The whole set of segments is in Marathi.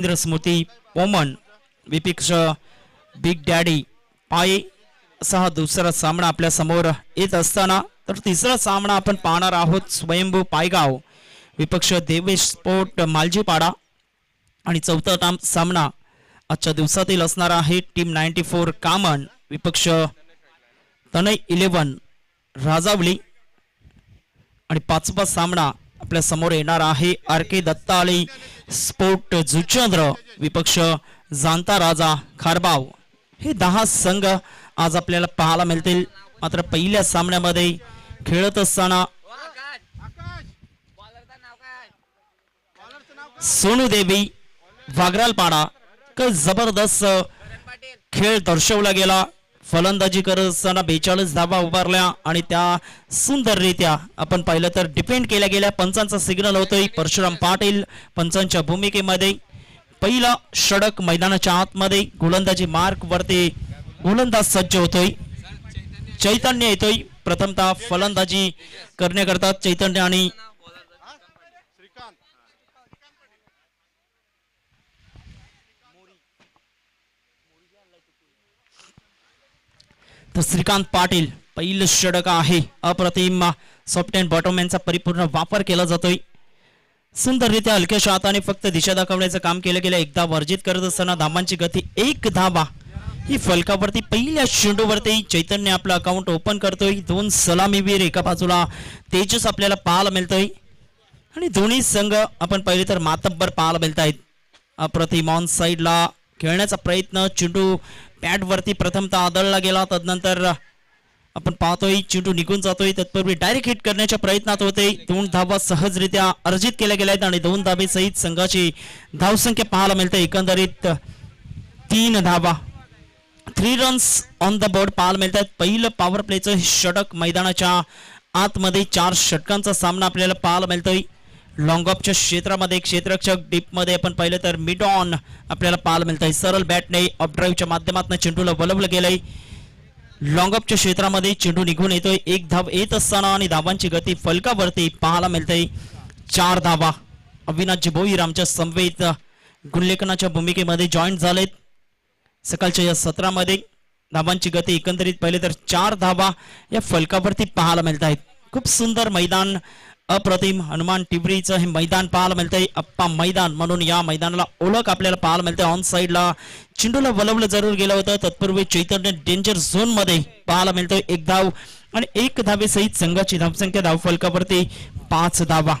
इंद्र स्मृती पोमन विपिक्ष बिग डॅडी पाये असा हा दुसरा सामना आपल्या समोर येत असताना तर तिसरा सामना आपण पाहणार आहोत स्वयंभू पायगाव विपक्ष देवेश स्पोर्ट मालजीपाडा आणि चौथा सामना आजच्या दिवसातील असणार आहे टीम 94 कामन विपक्ष तनय 11 राजावली आणि पाचवा सामना आपल्या समोर येणार आहे आर के दत्ताळी स्पोर्ट जुचंद्र विपक्ष जांता राजा खारबाव। हे 10 संघ आज आपल्याला पाहायला मिळतील। मात्र पहिल्या सामन्यामध्ये खेळत असताना सोनू देवी वागरालपाडा काही जबरदस्त खेळ दर्शवला गेला। फलंदाजी करत असताना 42 धावा उभारल्या आणि त्या सुंदररित्या आपण पाहिलं तर डिफेंड केल्या गेल्या। पंचांचा सिग्नल होतोय परशुराम पाटील पंचांच्या भूमिकेमध्ये। पहिला षटक मैदानाच्या आतमध्ये गोलंदाजी मार्क वरती गोलंदाज सज्ज होतोय। चैतन्य येतोय प्रथमतः फलंदाजी करण्याकरता चैतन्य आणि तर श्रीकांत पाटील पहिलं षटक आहे अप्रतिम सॉफ्ट अँड बॉटममॅनचा परिपूर्ण वापर केला जातोय। सुंदररित्या हलक्याशा हाताने फक्त दिशा दाखवण्याचं काम केलं गेलं। एकदा वर्जित करत असताना धावांची गती 1 धावा ही फलकावरती पहिल्या चेंडूवरती चैतन्य आपलं अकाउंट ओपन करतोय। 2 सलामीवीर एका बाजूला तेजस आपल्याला पाहायला मिळतोय आणि दोन्ही संघ आपण पाहिले तर मातब्बर पाहायला मिळत आहेत। अप्रतिम ऑन साइडला खेळण्याचा प्रयत्न चेंडू पॅड वरती प्रथमतः आदळला गेला तदनंतर आपण पाहतोय चेंडू निघून जातोय तत्पूर्वी डायरेक्ट हिट करण्याच्या प्रयत्नात होते। 2 धावा सहजरित्या अर्जित केल्या गेल्या आहेत आणि 2 धाबे सहित संघाची धावसंख्या पाहायला मिळते एकंदरीत 3 धावा 3 रन्स ऑन द बोर्ड पाहायला मिळतात। पहिलं पॉवर प्लेचं षटक मैदानाच्या आतमध्ये 4 षटकांचा सामना आपल्याला पाहायला मिळतोय। लॉंग ऑफच्या क्षेत्रामध्ये क्षेत्ररक्षक डीप मध्ये आपण पाहिलं तर मिड ऑन आपल्याला पाहायला मिळतंय। सरळ बॅटने ऑफ ड्राईव्हच्या माध्यमातून चेंडूला वलवलं गेलंय। लॉंग ऑफच्या क्षेत्रामध्ये चेंडू निघून येतोय। 1 धाव येत असताना आणि धावांची गती फलकावरती पाहायला मिळते 4 धावा। अविनाशजी भोईर आमच्या समवेत गुणलेखनाच्या भूमिकेमध्ये जॉईन झालेत। सकाळच्या या सत्रामध्ये धावांची गती एकंदरीत पाहिले तर 4 धावा या फलकावरती पाहायला मिळत आहेत। खूप सुंदर मैदान अप्रतिम हनुमान टिवरीचं हे मैदान पाहायला मिळतंय। अप्पा मैदान म्हणून या मैदानाला ओळख आपल्याला पाहायला मिळते। ऑन साइडला चेंडूला वलवलं जरूर गेलं होतं तत्पूर्वी चैतन्य डेंजर झोन मध्ये पाहायला मिळतोय 1 धाव आणि 1 धावे सहित संघाची धावसंख्या धाव फलकावरती 5 धावा।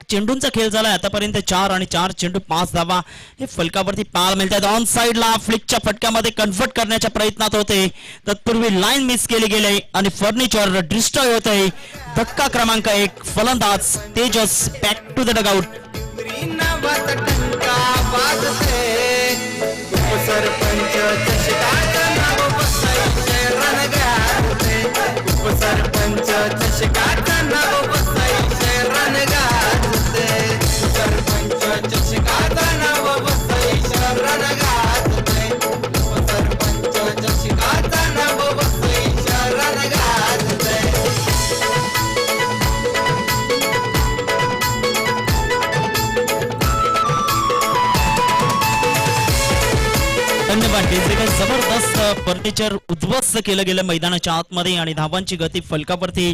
चेंडूंचा खेळ झाला आतापर्यंत 4 आणि 4 चेंडू 5 धावा हे फलकावरती पाहायला मिळतात। ऑन साइडला फ्लिकच्या फटक्यामध्ये कन्व्हर्ट करण्याच्या प्रयत्नात होते तत्पूर्वी लाईन मिस केली गेले आणि फर्निचर डिस्ट्रॉय होते। धक्का क्रमांक 1 फलंदाज Tejas back to the dugout. जबरदस्त फर्निचर उद्ध्वस्त केलं गेलं मैदानाच्या आतमध्ये आणि धावांची गती फलकावरती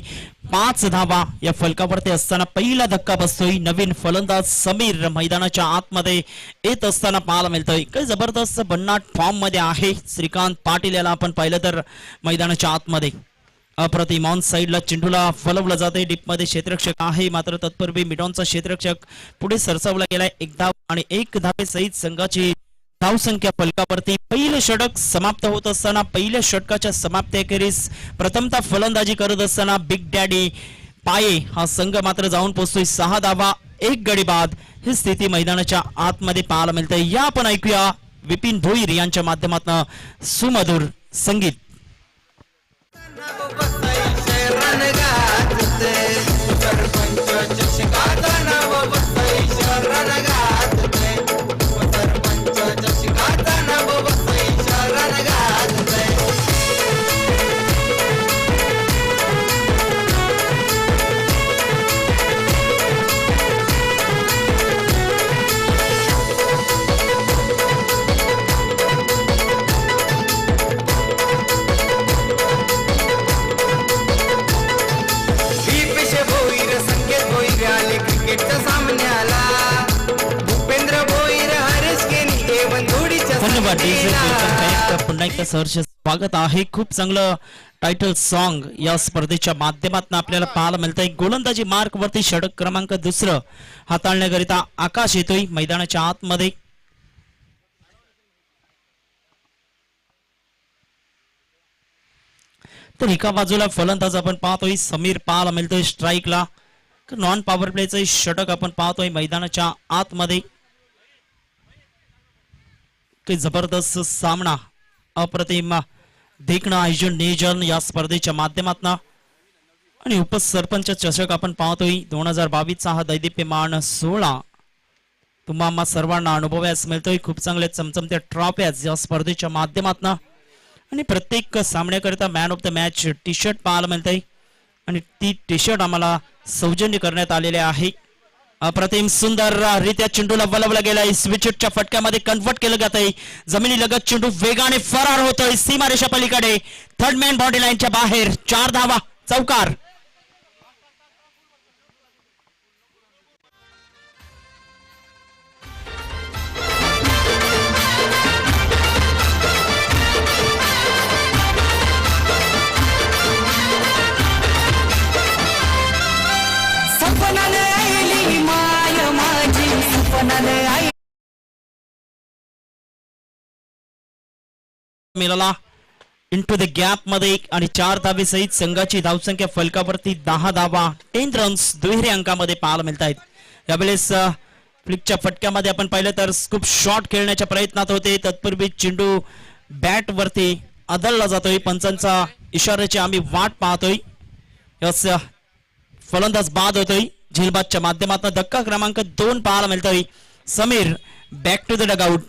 5 धावा या फलकावरती असताना पहिला धक्का बसतोय। नवीन फलंदाज समीर मैदानाच्या आतमध्ये येत असताना पाहायला मिळतोय। काही जबरदस्त भन्नाट फॉर्म मध्ये आहे श्रीकांत पाटील याला आपण पाहिलं तर मैदानाच्या आतमध्ये अप्रतिम ऑन साइडला चेंडूला फलवलं जाते। डीप मध्ये क्षेत्ररक्षक आहे मात्र तत्पूर्वी मिडॉनचा क्षेत्ररक्षक पुढे सरसावला गेलाय। 1 धाव आणि 1 धावे सहित संघाची धावसंख्या फलकावरती। पहिलं षटक समाप्त होत असताना पहिल्या षटकाच्या समाप्तीखेरीज प्रथमतः फलंदाजी करत असताना बिग डॅडी पाये हा संघ मात्र जाऊन पोहोचतोय 6 धावा 1 गडी बाद ही स्थिती मैदानाच्या आतमध्ये पाहायला मिळते। या आपण ऐकूया विपिन भोईर यांच्या माध्यमातून सुमधुर संगीत। धन्यवाद DJ वेलकम बॅक. पुन्हा एकदा सहर्ष स्वागत आहे. खूप चांगलं टायटल सॉन्ग या स्पर्धेच्या माध्यमातून आपल्याला पाहायला मिळतंय. गोलंदाजी मार्क वरती षटक क्रमांक दुसरं हाताळण्याकरिता आकाश येतोय मैदानाच्या आतमध्ये. तर एका बाजूला फलंदाज आपण पाहतोय समीर पाहायला मिळतोय स्ट्राईकला. नॉन पॉवर प्लेचं षटक आपण पाहतोय मैदानाच्या आतमध्ये. काही जबरदस्त सामना अप्रतिम देखणं आयोजन नियोजन या स्पर्धेच्या माध्यमातून आणि उपसरपंच चषक आपण पाहतोय 2022 हा दैदिप्यमान सोहळा तुम्हा सर्वांना अनुभवायला मिळतोय. खूप चांगले चमचमत्या ट्रॉफ्याज या स्पर्धेच्या माध्यमातून आणि प्रत्येक सामन्याकरिता man of the match T shirt पाहायला मिळतंय आणि ती टी शर्ट आम्हाला सौजन्य करण्यात आलेले आहे. अप्रतिम सुंदर रित्या चेंडूला वलवला गेलाय. स्विचच्या फटक्यामध्ये कन्वर्ट केलं जात आहे. जमिनी लगत चेंडू वेगाने फरार होतोय सीमारेषा पलीकडे. थर्ड मॅन बॉडी लाईनच्या बाहेर 4 धावा चौकार. मिळाला इंटू द गॅप मध्ये आणि 4 धावे सहित संघाची धावसंख्या फलकावरती 10 धावा 10 रन्स दुहेरी अंकामध्ये पाहायला मिळत आहेत. यावेळेस फ्लिकच्या फटक्यामध्ये आपण पाहिलं तर स्कूप शॉट खेळण्याच्या प्रयत्नात होते. तत्पूर्वी चेंडू बॅट वरती आदळला जातोय. पंचांचा इशाऱ्याची आम्ही वाट पाहतोय. यस फलंदाज बाद होतोय. झेलबादच्या माध्यमातून धक्का क्रमांक 2 पाहायला मिळतोय. Sameer back to the dugout.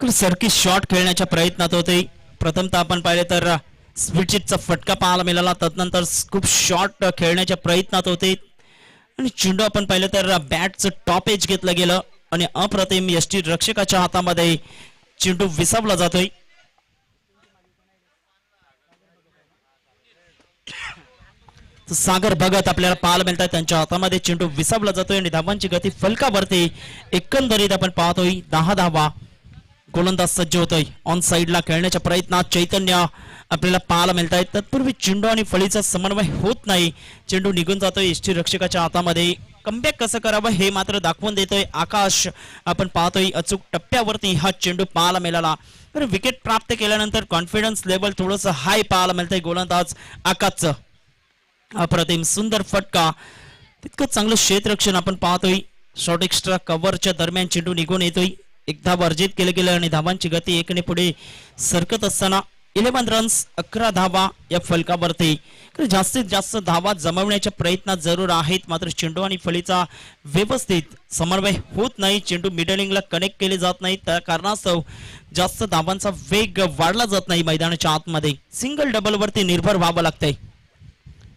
सर्किट शॉट खेळण्याच्या प्रयत्नात होते. प्रथमतः आपण पाहिले तर स्विचिटचा फटका पाहायला मिळाला. तदनंतर स्कूप शॉट खेळण्याच्या प्रयत्नात होते आणि चेंडू आपण पाहिलं तर बॅटचं टॉप एज घेतलं गेलं आणि अप्रतिम यष्टी रक्षकाच्या हातामध्ये चेंडू विसावला जातोय. सागर भगत आपल्याला पाहायला मिळतात. त्यांच्या हातामध्ये चेंडू विसावला जातोय आणि धावांची गती फलकावरती एकंदरीत आपण पाहतोय 10 धावा. गोलंदाज सज्ज होतोय. ऑन साइडला खेळण्याच्या प्रयत्नात चैतन्य आपल्याला पाहायला मिळत आहेत. तत्पूर्वी चेंडू आणि फळीचा समन्वय होत नाही. चेंडू निघून जातोय यष्टी रक्षकाच्या हातामध्ये. कमबॅक कसं करावं हे मात्र दाखवून देतोय आकाश. आपण पाहतोय अचूक टप्प्यावरती हा चेंडू पाहायला मिळाला. तर विकेट प्राप्त केल्यानंतर कॉन्फिडन्स लेवल थोडंसं हाय पाहायला मिळतंय गोलंदाज आकाशचं. अप्रतिम सुंदर फटका. तितकं चांगलं क्षेत्ररक्षण आपण पाहतोय. शॉर्ट एक्स्ट्रा कव्हरच्या दरम्यान चेंडू निघून येतोय. एकदा वर्जित केलं गेलं आणि धावांची गती एकने पुढे सरकत असताना 11 रन्स 11 धावा या फलकावरती. जास्तीत जास्त धावा जमवण्याच्या प्रयत्नात जरूर आहेत. मात्र चेंडू आणि फळीचा व्यवस्थित समन्वय होत नाही. चेंडू मिडलिंगला कनेक्ट केले जात नाही. त्या कारणास्तव जास्त धावांचा वेग वाढला जात नाही. मैदानाच्या आतमध्ये सिंगल डबल वरती निर्भर व्हावं लागतंय.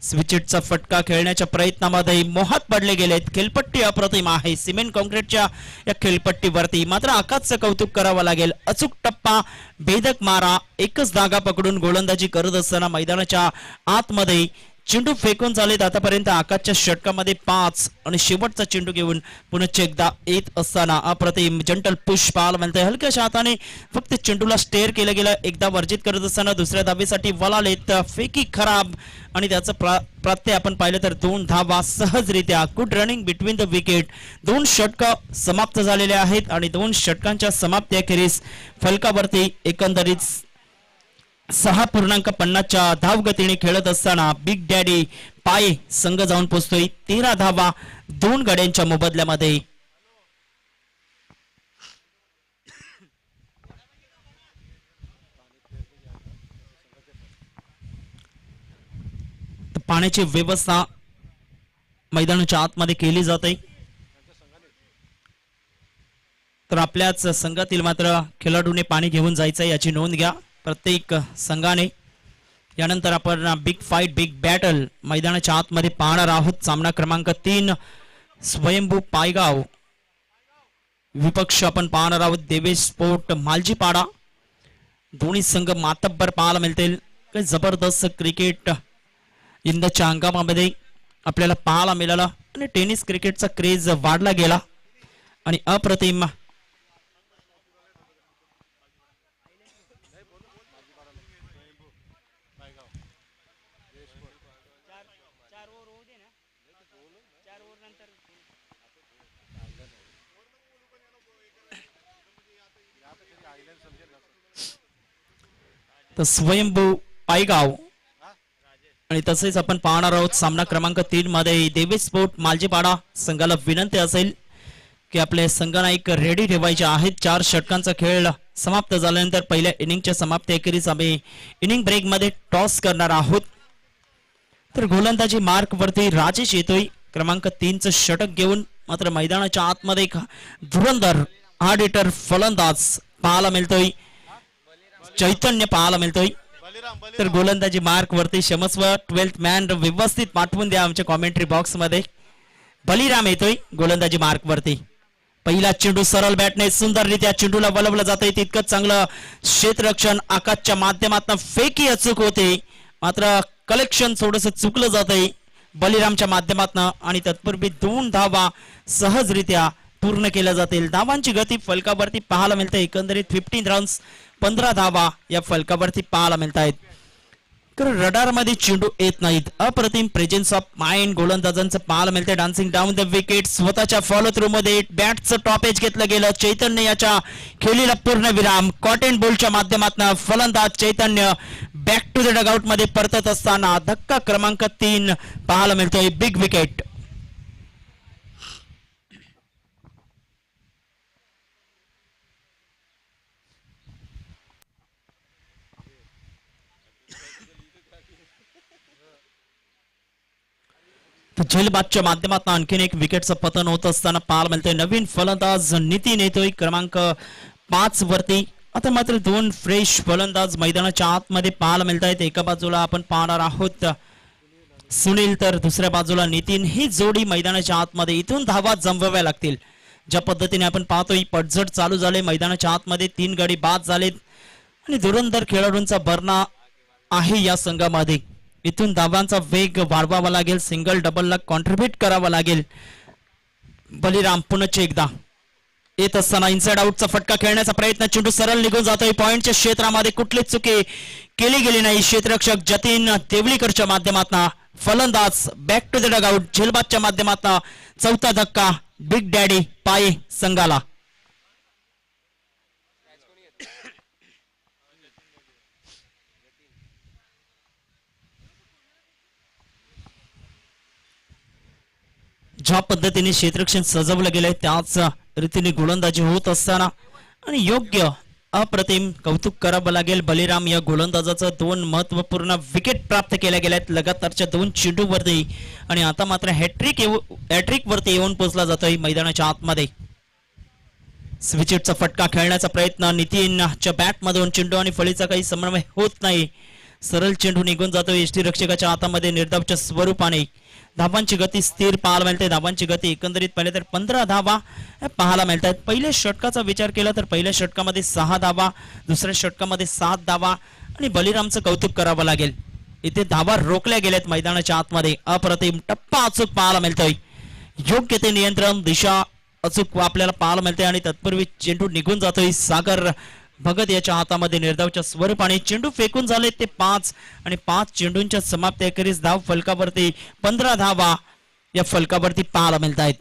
स्विचिटचा फटका खेळण्याच्या प्रयत्नामध्ये मोहात पडले गेलेत. खेळपट्टी अप्रतिम आहे सिमेंट कॉन्क्रीटच्या या खेळपट्टीवरती. मात्र आकाशचं कौतुक करावं लागेल. अचूक टप्पा भेदक मारा. एकच धागा पकडून गोलंदाजी करत असताना मैदानाच्या आतमध्ये चेंडू फेकून झालेत आतापर्यंत. आकाशच्या षटकामध्ये 5 आणि शेवटचा चेंडू घेऊन पुन्हा एकदा येत असताना अप्रतिम जंटल पुश पाहायला मिळतंय. हलक्याशा हाताने फक्त चेंडूला स्टेअर केलं गेलं. एकदा वर्जित करत असताना दुसऱ्या धावेसाठी वळालेत. फेकी खराब आणि त्याचं प्रत्यय आपण पाहिलं तर 2 धावा सहजरित्या. Good running between the wicket. 2 षटकं समाप्त झालेले आहेत आणि 2 षटकांच्या समाप्तीअखेरीस फलकावरती एकंदरीत 6.50च्या धावगतीने खेळत असताना बिग डॅडी पाय संघ जाऊन पोहोचतोय 13 धावा 2 गड्यांच्या मोबदल्यामध्ये. पाण्याची व्यवस्था मैदानाच्या आतमध्ये केली जाते. तर आपल्याच संघातील मात्र खेळाडूने पाणी घेऊन जायचं याची नोंद घ्या प्रत्येक संघाने. यानंतर आपण बिग फाईट बिग बॅटल मैदानाच्या आतमध्ये पाहणार आहोत. सामना क्रमांक 3 स्वयंभू पायगाव विपक्ष आपण पाहणार आहोत देवेश स्पोर्ट मालजीपाडा. दोन्ही संघ मातब्बर पाहायला मिळतील. जबरदस्त क्रिकेट यंदाच्या अंगामध्ये आपल्याला पाहायला मिळाला आणि टेनिस क्रिकेटचा क्रेज वाढला गेला आणि अप्रतिम तर स्वयंभू पायगाव आणि तसेच आपण पाहणार आहोत सामना क्रमांक 3 मध्ये देवी स्पोर्ट मालजीपाडा संघाला विनंती असेल की आपले संघनायक रेडी ठेवायचे आहेत. 4 षटकांचा खेळ समाप्त झाल्यानंतर पहिल्या इनिंगच्या समाप्ती अखेरीस आम्ही इनिंग ब्रेक मध्ये टॉस करणार आहोत. तर गोलंदाजी मार्क वरती राजेश येतोय क्रमांक 3चं षटक घेऊन. मात्र मैदानाच्या आतमध्ये एक धुरंधर हार्ड हिटर फलंदाज पाहायला मिळतोय, चैतन्य पाहायला मिळतोय. तर गोलंदाजी मार्क वरती क्षमस्व 12th मॅन व्यवस्थित पाठवून द्या आमच्या कॉमेंट्री बॉक्स मध्ये. बलिराम येतोय गोलंदाजी मार्क वरती. पहिला चेंडू सरळ बॅटने सुंदररित्या चेंडूला वळवलं जातंय. तितकंच चांगलं क्षेत्ररक्षण आकाशच्या माध्यमातून फेकी अचूक होते, मात्र कलेक्शन थोडस चुकलं जातंय बलिरामच्या माध्यमातून आणि तत्पूर्वी 2 धावा सहजरित्या पूर्ण केल्या जातील. धावांची गती फलकावरती पाहायला मिळते. एकंदरीत 15 रन्स 15 धावा या फलकावरती पाहायला मिळत आहेत. तर रडार मध्ये चेंडू येत नाहीत. अप्रतिम प्रेझेन्स ऑफ माइंड गोलंदाजांचं पाहायला मिळते. डान्सिंग डाऊन द विकेट स्वतःच्या फॉलो थ्रू मध्ये बॅटचं टॉपेज घेतलं गेलं. चैतन्य याच्या खेळीला पूर्ण विराम. कॉटन बॉलच्या माध्यमातून फलंदाज चैतन्य बॅक टू द डगआउट मध्ये परतत असताना धक्का क्रमांक 3 पाहायला मिळतोय. Big wicket. झेलबादच्या माध्यमातून आणखीन एक विकेटचं पतन होत असताना पाहायला मिळतंय. नवीन फलंदाज नितीन येतोय क्रमांक 5 वरती. आता मात्र 2 फ्रेश फलंदाज मैदानाच्या आतमध्ये पाहायला मिळत आहेत. एका बाजूला आपण पाहणार आहोत सुनील, तर दुसऱ्या बाजूला नितीन. ही जोडी मैदानाच्या आतमध्ये इथून धावा जमवाव्या लागतील. ज्या पद्धतीने आपण पाहतोय पटझट चालू झाले मैदानाच्या आतमध्ये. 3 गडी बाद झालेत आणि धुरंधर खेळाडूंचा भरणा आहे या संघामध्ये. इथून धावांचा वेग वाढवावा लागेल. सिंगल डबलला कॉन्ट्रीब्यूट करावा लागेल. बलिराम पुन्हा एकदा येत असताना इनसाइड आउटचा फटका खेळण्याचा प्रयत्न. चेंडू सरळ निघून जातोय. पॉइंटच्या क्षेत्रामध्ये कुठलीच चुकी केली गेली नाही. क्षेत्ररक्षक जतीन देवळीकरच्या माध्यमातून फलंदाज बॅक टू द डगआउट. झेलबादच्या माध्यमातून चौथा धक्का बिग डॅडी पाये संघाला. ज्या पद्धतीने क्षेत्ररक्षण सजवलं गेलंय त्याच रीतीने गोलंदाजी होत असताना आणि योग्य अप्रतिम कौतुक करावं लागेल बलिराम या गोलंदाजाचं. 2 महत्वपूर्ण विकेट प्राप्त केल्या गेल्यात लगातारच्या 2 चेंडूवरती आणि आता मात्र हॅट्रिक वरती येऊन पोहोचला जातोय मैदानाच्या आतमध्ये. स्विचचा फटका खेळण्याचा प्रयत्न. नितीनच्या बॅट मधून चेंडू आणि फळीचा काही समन्वय होत नाही. सरळ चेंडू निघून जातोय यष्टी रक्षकाच्या हातामध्ये निर्धावच्या स्वरूपाने. धावांची गती स्थिर पाहायला मिळते. धावांची गती एकंदरीत पाहिले तर 15 धावा पाहायला मिळतात. पहिल्या षटकाचा विचार केला तर पहिल्या षटकामध्ये 6 धावा, दुसऱ्या षटकामध्ये 7 धावा आणि बलिरामचं कौतुक करावं लागेल. इथे धावा रोखल्या गेल्यात मैदानाच्या आतमध्ये. अप्रतिम टप्पा अचूक पाहायला मिळतोय. योग्य ते नियंत्रण दिशा अचूक आपल्याला पाहायला मिळते आणि तत्पूर्वी चेंडू निघून जातोय. सागर भगत याच्या हातामध्ये निर्धावच्या स्वरूपाने. चेंडू फेकून झाले ते 5 आणि 5 चेंडूंच्या समाप्ती अखेरीस धाव फलकावरती 15 धावा या फलकावरती पाहायला मिळत आहेत.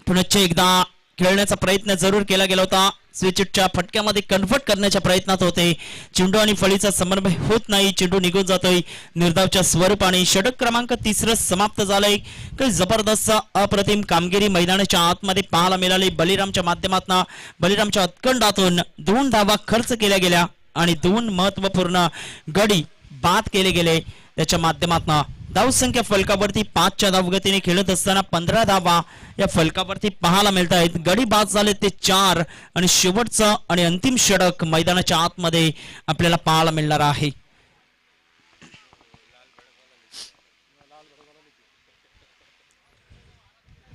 पुन्हा एकदा खेळण्याचा प्रयत्न जरूर केला गेला होता. स्विचच्या फटक्यामध्ये कन्व्हर्ट करण्याच्या प्रयत्नात होते. चेंडू आणि फळीचा समन्वय होत नाही. चेंडू निघून जातोय निर्धावच्या स्वरूपाने. षटक क्रमांक 3 समाप्त झालंय. काही जबरदस्त अप्रतिम कामगिरी मैदानाच्या आतमध्ये पाहायला मिळाली. बलिरामच्या माध्यमातून बलिरामच्या उत्कंडातून 2 धावा खर्च केल्या गेल्या आणि 2 महत्वपूर्ण गडी बाद केले गेले. त्याच्या माध्यमातून धावसंख्या फलकावरती 5च्या धावगतीने खेळत असताना 15 धावा या फलकावरती पाहायला मिळत आहेत. गडी बाद झाले ते 4 आणि शेवटचं आणि अंतिम षटक मैदानाच्या आतमध्ये आपल्याला पाहायला मिळणार आहे.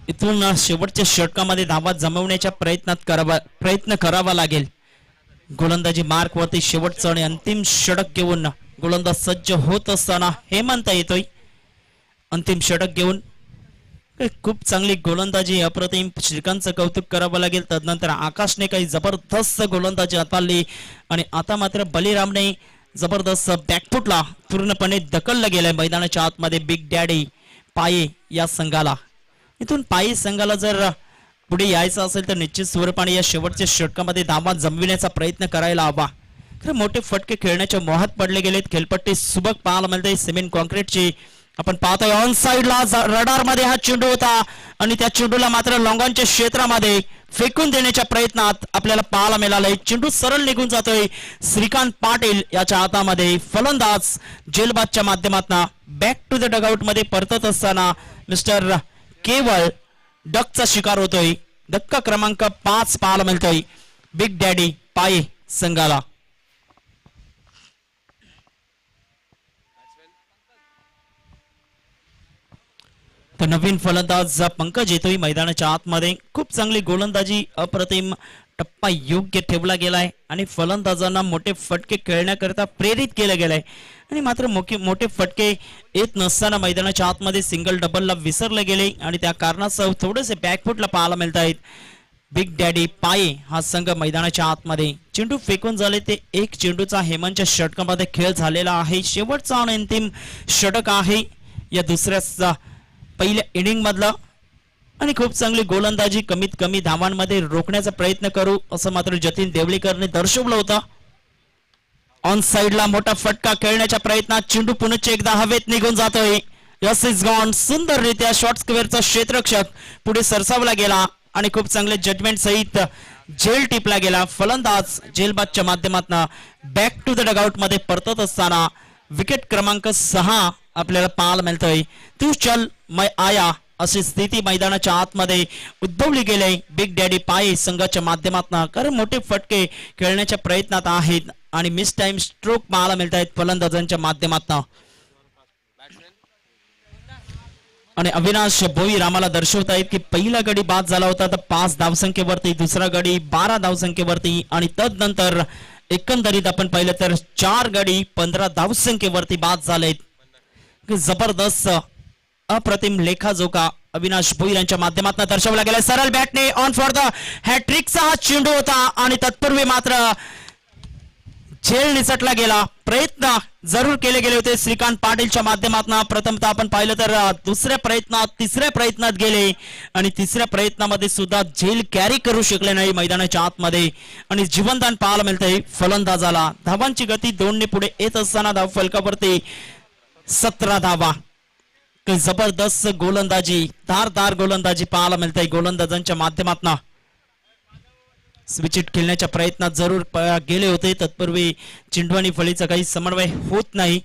इथून शेवटच्या षटकामध्ये धावा जमवण्याच्या प्रयत्न करावा लागेल. गोलंदाजी मार्क वरती शेवटचं आणि अंतिम षटक घेऊन गोलंदाज सज्ज होत असताना हेमंत येतोय. अंतिम षटक घेऊन खूप चांगली गोलंदाजी अप्रतिम श्रीकांतचं कौतुक करावं लागेल. तदनंतर आकाशने काही जबरदस्त गोलंदाजी हाताळली आणि आता मात्र बलिरामने जबरदस्त बॅकफुटला पूर्णपणे ढकललं गेलंय मैदानाच्या आतमध्ये बिग डॅडी पाये या संघाला. इथून पाये संघाला जर पुढे यायचं असेल तर निश्चित स्वरूपाने या शेवटच्या षटकामध्ये धावा जमविण्याचा प्रयत्न करायला हवा. खरं मोठे फटके खेळण्याच्या मोहात पडले गेलेत. खेळपट्टी सुबक पाहायला मिळते सिमेंट कॉन्क्रीटची. आपण पाहतोय ऑन साइडला रडार मध्ये हा चेंडू होता आणि त्या चेंडूला मात्र लॉंगॉनच्या क्षेत्रामध्ये फेकून देण्याच्या प्रयत्नात आपल्याला पाहायला मिळालंय. चेंडू सरळ निघून जातोय श्रीकांत पाटील याच्या हातामध्ये. फलंदाज जेलबादच्या माध्यमातून बॅक टू द डगआउट मध्ये परतत असताना मिस्टर केवळ डकचा शिकार होतोय. धक्का क्रमांक 5 पाहायला मिळतोय बिग डॅडी पाये संघाला. तर नवीन फलंदाज पंकज येतोय मैदानाच्या आतमध्ये. खूप चांगली गोलंदाजी अप्रतिम टप्पा योग्य ठेवला गेलाय आणि फलंदाजांना मोठे फटके खेळण्याकरता प्रेरित केलं गेलंय. आणि मात्र मोठे फटके येत नसताना मैदानाच्या आतमध्ये सिंगल डबलला विसरले गेले आणि त्या कारणासह थोडेसे बॅकफुटला पाहायला मिळत आहेत. बिग डॅडी पाये हा संघ मैदानाच्या आतमध्ये. चेंडू फेकून झाले ते एक चेंडूचा हेमंतच्या षटकामध्ये खेळ झालेला आहे. शेवटचा आणि अंतिम षटक आहे या दुसऱ्या पहिल्या इनिंग मधला आणि खूप चांगली गोलंदाजी कमीत कमी धावांमध्ये रोखण्याचा प्रयत्न करू असं मात्र जतीन देवळीकरने दर्शवलं होतं. ऑन साइडला मोठा फटका खेळण्याच्या प्रयत्नात चेंडू पुन्हा एकदा हवेत निघून जातोय. Yes is gone. सुंदररित्या शॉर्ट स्क्वेअरचा क्षेत्ररक्षक पुढे सरसावला गेला आणि खूप चांगले जजमेंट सहित झेल टिपला गेला. फलंदाज झेलबादच्या माध्यमातून बॅक टू द डगआउट मध्ये परतत असताना विकेट क्रमांक 6 आपल्याला पाहायला मिळतोय. तू चल मैं आया अशी स्थिती मैदानाच्या आतमध्ये उद्भवली गेली बिग डॅडी पाये संघाच्या माध्यमातून. कारण मोठे फटके खेळण्याच्या प्रयत्नात आहेत आणि मिस टाइम स्ट्रोक पाहायला मिळत आहेत फलंदाजांच्या माध्यमातून. आणि अविनाश भोईर आम्हाला दर्शवत आहेत की पहिला गडी बाद झाला होता तर 5 धावसंख्येवरती, दुसरा गडी 12 धावसंख्येवरती आणि तदनंतर एकंदरीत आपण पाहिलं तर 4 गडी 15 धावसंख्येवरती बाद झालेत. जबरदस्त अप्रतिम लेखाजोखा अविनाश भोईर यांच्या माध्यमातून दर्शवला गेला. सरळ बॅटने ऑन फॉर द हॅट्रिकचा हा चेंडू होता आणि तत्पूर्वी मात्र झेल निसटला गेला. प्रयत्न जरूर केले गेले होते श्रीकांत पाटीलच्या माध्यमातून. प्रथमतः आपण पाहिलं तर दुसऱ्या प्रयत्नात, तिसऱ्या प्रयत्नात गेले आणि तिसऱ्या प्रयत्नामध्ये सुद्धा झेल कॅरी करू शकले नाही मैदानाच्या आतमध्ये आणि जीवनदान पाहायला मिळतंय फलंदाजाला. धावांची गती 2 ने पुढे येत असताना धाव फलकावरती 17 धावा. जबरदस्त गोलंदाजी, धारदार गोलंदाजी पाहायला मिळते गोलंदाजांच्या माध्यमातून. स्विचिट खेळण्याच्या प्रयत्नात जरूर गेले होते. तत्पूर्वी चेंडू आणि फळीचा काही समन्वय होत नाही.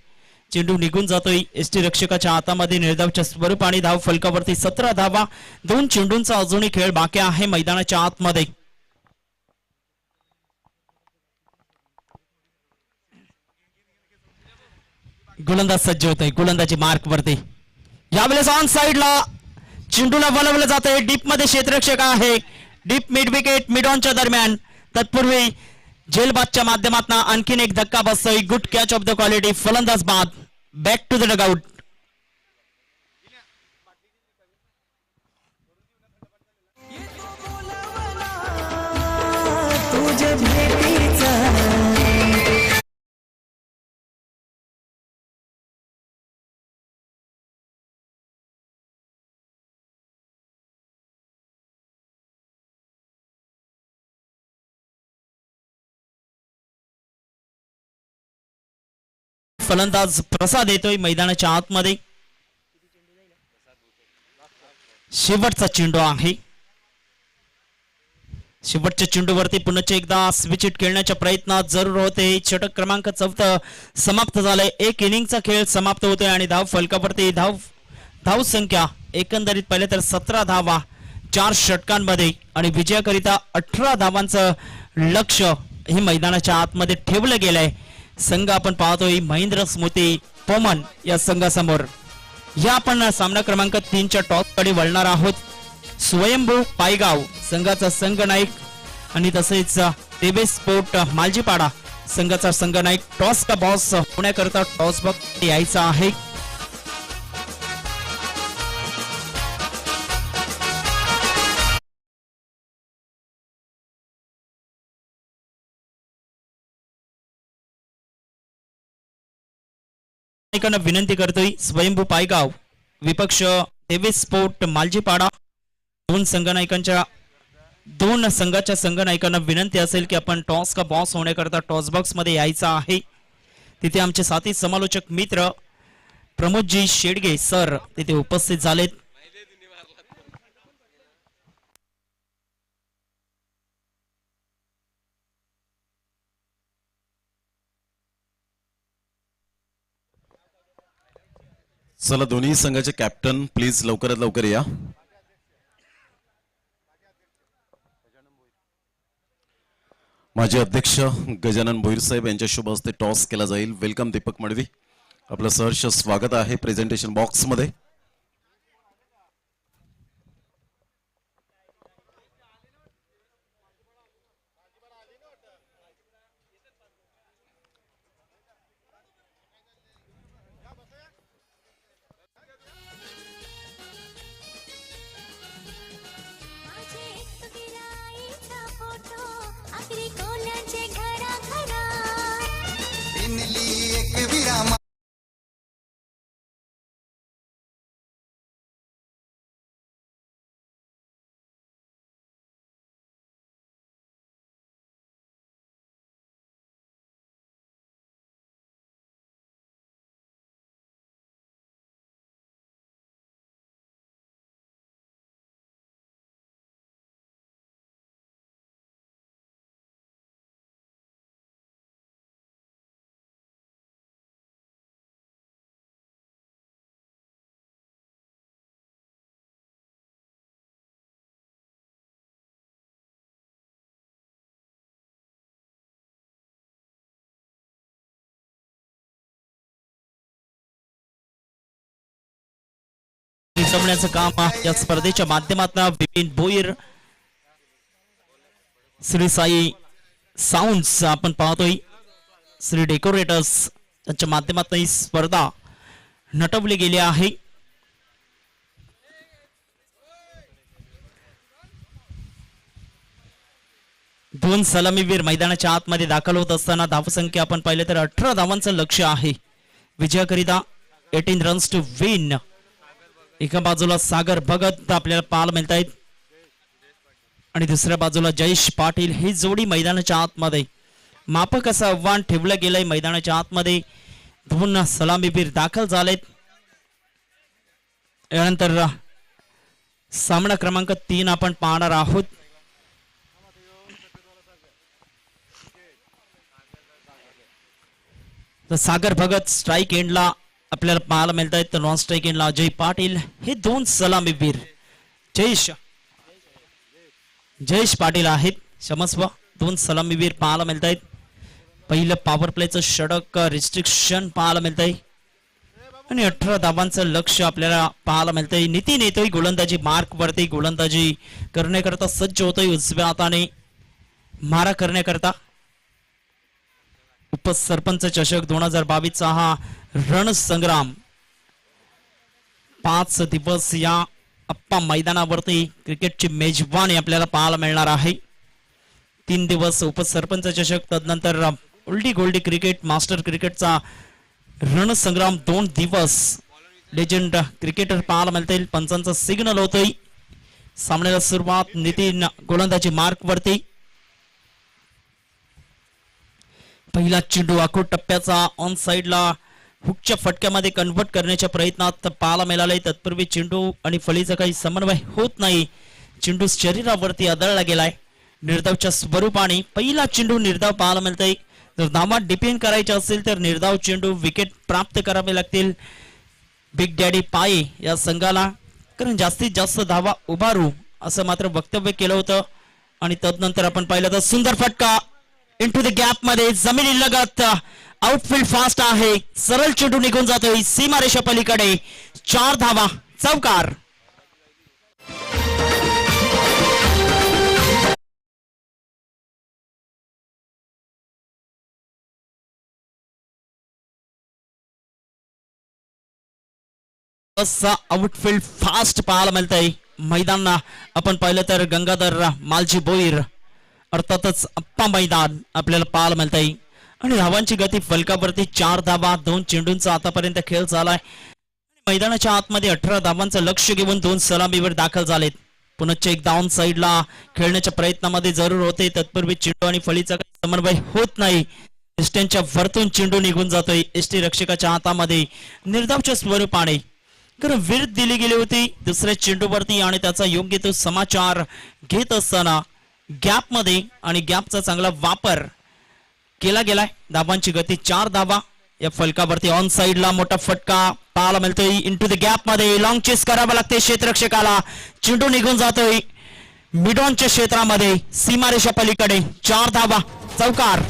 चेंडू निघून जातोय एसटी रक्षकाच्या हातामध्ये. निर्धावच्या स्वरूपाने धाव फलकावरती 17 धावा. 2 चेंडूंचा अजूनही खेळ बाकी आहे मैदानाच्या आतमध्ये. गोलंदाज सज्ज होत आहे गोलंदाजी मार्क वरती. यावेळेस ऑन साइडला चेंडूला वळवलं जात आहे. डीप मध्ये क्षेत्ररक्षक आहे. डीप मिड विकेट मिड ऑनच्या दरम्यान. तत्पूर्वी झेलबादच्या माध्यमातून आणखीन एक धक्का बसतोय. Good catch of the quality. फलंदाज बाद. Back to the dugout. फलंदाज प्रसाद येतोय मैदानाच्या आतमध्ये. शेवटचा चेंडू आहे. शेवटच्या चेंडूवरती पुन्हा एकदा स्विचिट खेळण्याच्या प्रयत्नात जरूर होते. षटक क्रमांक 4 समाप्त झालंय. एक इनिंगचा खेळ समाप्त होतोय आणि धाव फलकावरती धाव संख्या एकंदरीत पाहिलं तर 17 धावा 4 षटकांमध्ये आणि विजयाकरिता 18 धावांचं लक्ष हे मैदानाच्या आतमध्ये ठेवलं गेलंय. संघ आपण पाहतोय महेंद्र स्मृती पोमन या संघासमोर. या आपण सामना क्रमांक 3च्या टॉप कडे वळणार आहोत. स्वयंभू पायगाव संघाचा संघ नाईक आणि तसेच टेबे स्पोर्ट मालजीपाडा संघाचा संघ नाईक. टॉस का बॉस होण्याकरता टॉस बॉक्स यायचा आहे. नायकांना विनंती करतोय स्वयंभू पायगाव विपक्ष देवेश स्पोर्ट मालजीपाडा दोन संघाच्या संघ नायकांना विनंती असेल की आपण टॉस का बॉस होण्याकरता टॉस बॉक्स मध्ये यायचं आहे. तिथे आमचे साथी समालोचक मित्र प्रमोदजी शेडगे सर तिथे उपस्थित झालेत. चला दोन्ही संघाचे कॅप्टन प्लीज लवकरात लवकर या. माजी अध्यक्ष गजानन भोईर साहेब यांच्या शुभ हस्ते टॉस केला जाईल. वेलकम दीपक मडवी, आपलं सहर्ष स्वागत आहे प्रेझेंटेशन बॉक्स मध्ये. जमण्याचं काम या स्पर्धेच्या माध्यमातून विपिन भोईर श्री साई साऊंड्स आपण पाहतोय, श्री डेकोरेटर्स त्यांच्या माध्यमातून ही स्पर्धा नटवली गेली आहे. दोन सलामीवीर मैदानाच्या आतमध्ये दाखल होत असताना धावसंख्या आपण पाहिलं तर 18 धावांचं लक्ष आहे. विजयाकरिता 18 रन्स टू विन. एका बाजूला सागर भगत आपल्याला पाहायला मिळत आहेत आणि दुसऱ्या बाजूला जयेश पाटील ही जोडी मैदानाच्या आतमध्ये. मापक असं आव्हान ठेवलं गेलंय मैदानाच्या आतमध्ये. दोन सलामीवीर दाखल झालेत. यानंतर सामना क्रमांक 3 आपण पाहणार आहोत. तर सागर भगत स्ट्राईक एंडला आपल्याला पाहायला मिळत आहेत, तर नॉन स्ट्राईक एंडला अजय पाटील हे दोन सलामीवीर जयेश पाटील आहेत. क्षमस्व, दोन सलामीवीर पाहायला मिळत आहेत. पहिलं पॉवर प्लेचं षटक रिस्ट्रिक्शन पाहायला मिळत आहे आणि 18 धावांचं लक्ष आपल्याला पाहायला मिळतंय. नितीन येतोय गोलंदाजी मार्क वरती, गोलंदाजी करण्याकरता सज्ज होतोय उजव्या हाताने मारा करण्याकरता. उपसरपंच चषक 2022 हा रणसंग्राम 5 दिवस या अप्पा मैदानावरती क्रिकेटची मेजवानी आपल्याला पाहायला मिळणार आहे. 3 दिवस उपसरपंच चषक, तदनंतर ओल्डी गोल्डी क्रिकेट मास्टर क्रिकेटचा रणसंग्राम 2 दिवस. लेजंड क्रिकेटर पाहायला मिळतील. पंचांचा सिग्नल होतोय. सामन्याला सुरुवात. नितीन गोलंदाजी मार्क वरती. पहिला चेंडू आखूड टप्प्याचा ऑन साइडला हुकच्या फटक्यामध्ये कन्वर्ट करण्याच्या प्रयत्नात पाहायला मिळाले. तत्पूर्वी चेंडू आणि फळीचा काही समन्वय होत नाही. चेंडू शरीरावरती आदळला गेलाय. निर्धावच्या स्वरूपाने पहिला चेंडू निर्धाव पाहायला मिळतोय. जर धावा डिपेंड करायचे असेल तर निर्धाव चेंडू विकेट प्राप्त करावे लागतील बिग डॅडी पाये या संघाला, कारण जास्तीत जास्त धावा उभारू असं मात्र वक्तव्य केलं होतं. आणि तदनंतर आपण पाहिलं तर सुंदर फटका इंटू द गॅप मध्ये जमिनी लगत. आउटफील्ड फास्ट आहे. सरळ चेंडू निघून जातोय सीमारेषा पलीकडे. 4 धावा चौकार. आउटफील्ड फास्ट पाहायला मिळतंय. मैदान आपण पाहिलं तर गंगाधर मालजी बोईर अर्थातच अप्पा मैदान आपल्याला पाहायला मिळतंय. आणि धावांची गती फलकावरती 4 धावा 2 चेंडूंचा आतापर्यंत खेळ झालाय. मैदानाच्या आतमध्ये 18 धावांचं लक्ष घेऊन 2 सलामीवर दाखल झालेत. पुनश्च एक डाऊन साइडला खेळण्याच्या प्रयत्नामध्ये जरूर होते, तत्पूर्वी चेंडू आणि फळीचा काही समन्वय होत नाही. एसटीच्या वरतून चेंडू निघून जातोय. एसटी रक्षकाच्या हातामध्ये निर्धावच्या स्वरूपाने कारण विरुद्ध दिली गेली होती दुसऱ्या चेंडूवरती आणि त्याचा योग्य तो समाचार घेत असताना गॅपमध्ये आणि गॅपचा चांगला वापर केला गेलाय. धावांची गती 4 धावा या फलकावरती ऑन साइडला मोठा फटका पाहायला मिळतोय. इंटू द गॅप मध्ये लॉंग चेस करावं लागते क्षेत्ररक्षकाला. चेंडू निघून जातोय मिडॉनच्या क्षेत्रामध्ये सीमारेषा पलीकडे. 4 धावा चौकार.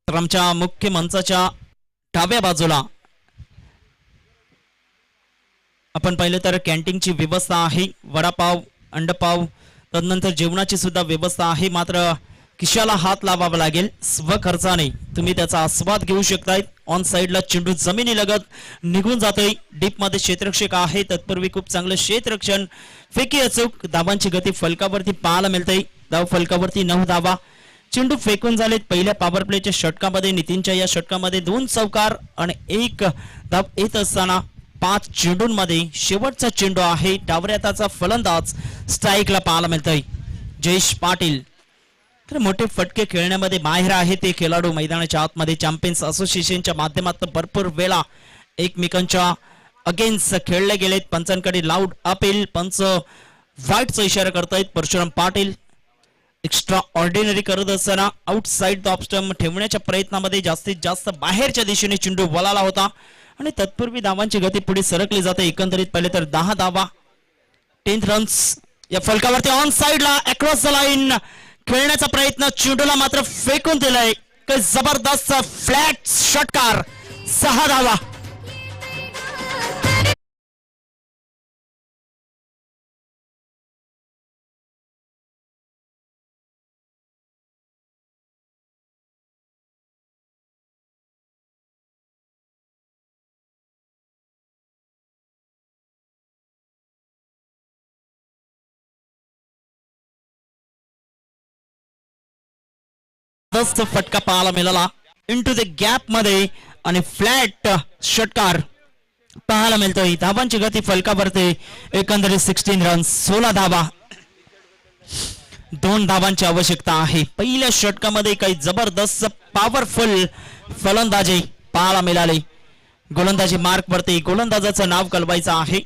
तर आमच्या मुख्य मंचाच्या डाव्या बाजूला आपण पाहिलं तर कॅन्टीनची व्यवस्था आहे. वडापाव अंडपाव तदनंतर जेवणाची सुद्धा व्यवस्था आहे. मात्र खिशाला हात लावावा लागेल. स्वखर्चाने तुम्ही त्याचा आस्वाद घेऊ शकताय. ऑन साइडला चेंडू जमिनी लगत निघून जातोय. डीप मध्ये क्षेत्ररक्षक आहे. तत्पूर्वी खूप चांगलं क्षेत्ररक्षण. फेकी अचूक. धावांची गती फलकावरती पाहायला मिळते. धाव फलकावरती 9 धावा. चेंडू फेकून झालेत. पहिल्या पॉवर प्लेच्या षटकामध्ये नितीनच्या या षटकामध्ये 2 चौकार आणि 1 धाव येत असताना 5 चेंडूंमध्ये शेवटचा चेंडू आहे. डावऱ्याताचा फलंदाज स्ट्राईकला पाहायला मिळतोय जयेश पाटील. तर मोठे फटके खेळण्यामध्ये माहिर आहे ते खेळाडू. मैदानाच्या आतमध्ये चॅम्पियन्स असोसिएशनच्या माध्यमातून भरपूर वेळा एकमेकांच्या अगेन्स्ट खेळले गेलेत. पंचांकडे लाऊड अपील. पंच व्हाईटचा इशारा करतायत. परशुराम पाटील एक्स्ट्रा ऑर्डिनरी करत असताना आउटसाइड द ऑफ स्टंप ठेवण्याच्या प्रयत्नामध्ये जास्तीत जास्त बाहेरच्या दिशेने चेंडू वळाला होता आणि तत्पूर्वी धावांची गती पुढे सरकली जाते. एकंदरीत पाहिले तर 10 धावा 10 रन्स या फलकावरती. ऑन साइडला अक्रॉस द लाईन खेळण्याचा प्रयत्न. चेंडूला मात्र फेकून दिलाय. काही जबरदस्त फ्लॅट षटकार. 6 धावा. फटका पाहायला मिळाला इंटू द गॅप मध्ये आणि फ्लॅट षटकार पाहायला मिळतोय. धावांची गती फलकावरती एकंदरीत 16 रन्स 16 धावा. 2 धावांची आवश्यकता आहे. पहिल्या षटकामध्ये काही जबरदस्त पॉवरफुल फलंदाजी पाहायला मिळाली. गोलंदाजी मार्क वरती गोलंदाजाचं नाव कळवायचं आहे.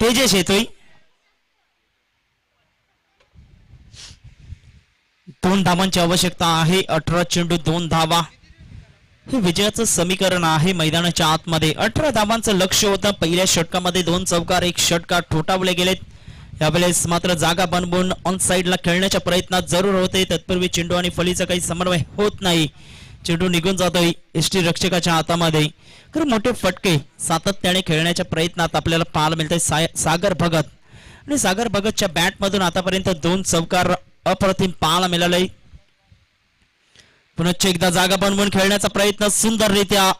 तेजस येतोय. 2 धावांची आवश्यकता आहे. 18 चेंडू 2 धावा हे विजयाचं समीकरण आहे. मैदानाच्या आतमध्ये 18 धावांचं लक्ष होतं. पहिल्या षटकामध्ये 2 चौकार 1 षटकार ठोठावले गेलेत. यावेळेस मात्र जागा बनवून ऑन साइडला खेळण्याच्या प्रयत्नात जरूर होते. तत्पूर्वी चेंडू आणि फलीचा काही समन्वय होत नाही. चेंडू निघून जातोय एसटी रक्षकाच्या हातामध्ये. तर मोठे फटके सातत्याने खेळण्याच्या प्रयत्नात आपल्याला पाहायला मिळतंय सागर भगत आणि सागर भगतच्या बॅटमधून आतापर्यंत 2 चौकार अप्रतिम पाहायला मिळाले. पुनश्च एकदा जागा बनवून खेळण्याचा प्रयत्न सुंदररित्या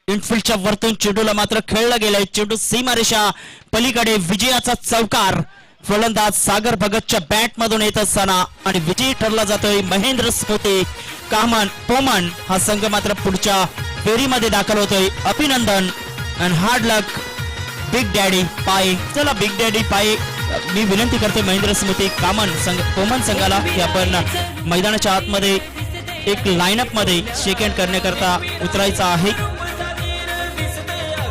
इनफिल्डच्या वरतून चेंडूला मात्र खेळला गेलाय. चेंडू सीमारेषा पलीकडे. विजयाचा चौकार फलंदाज सागर भगतच्या बॅट मधून येत असताना आणि विजयी ठरला जातोय महेंद्र स्मृती पोमन. हा संघ मात्र पुढच्या फेरीमध्ये दाखल होतोय. अभिनंदन and hard luck big daddy पाय. चला बिग डॅडी पाय मी विनंती करते महेंद्र स्मृती पोमन संघाला की आपण मैदानाच्या आतमध्ये एक लाईनअप मध्ये शेक हँड करण्याकरता उतरायचं आहे.